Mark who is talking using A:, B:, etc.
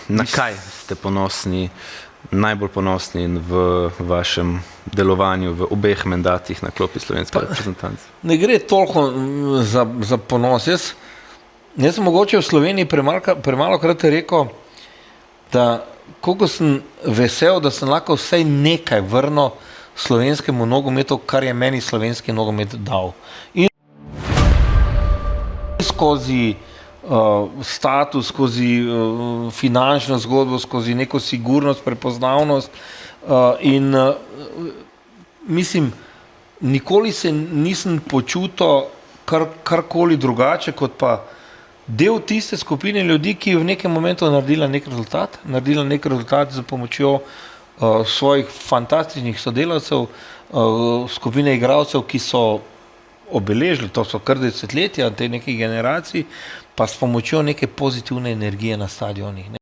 A: Na kaj ste ponosni, najbolj ponosni v vašem delovanju v obeh mandatih na klopi slovenske reprezentance?
B: Ne gre toliko za ponos. Jaz sem mogoče v Sloveniji premalokrat rekel, da koliko sem vesel, da sem lahko vsaj nekaj vrnil slovenskemu nogometu, kar je meni slovenski nogomet dal. In skozi status, skozi finančno zgodbo, skozi neko sigurnost, prepoznavnost in mislim, nikoli se nisem počutil karkoli drugače, kot pa del tiste skupine ljudi, ki je v nekem momentu naredila nek rezultat z pomočjo svojih fantastičnih sodelavcev, skupine igralcev, ki so obeležili, to so kar desetletja te nekih generacij, pa s pomočjo neke pozitivne energije na stadionih.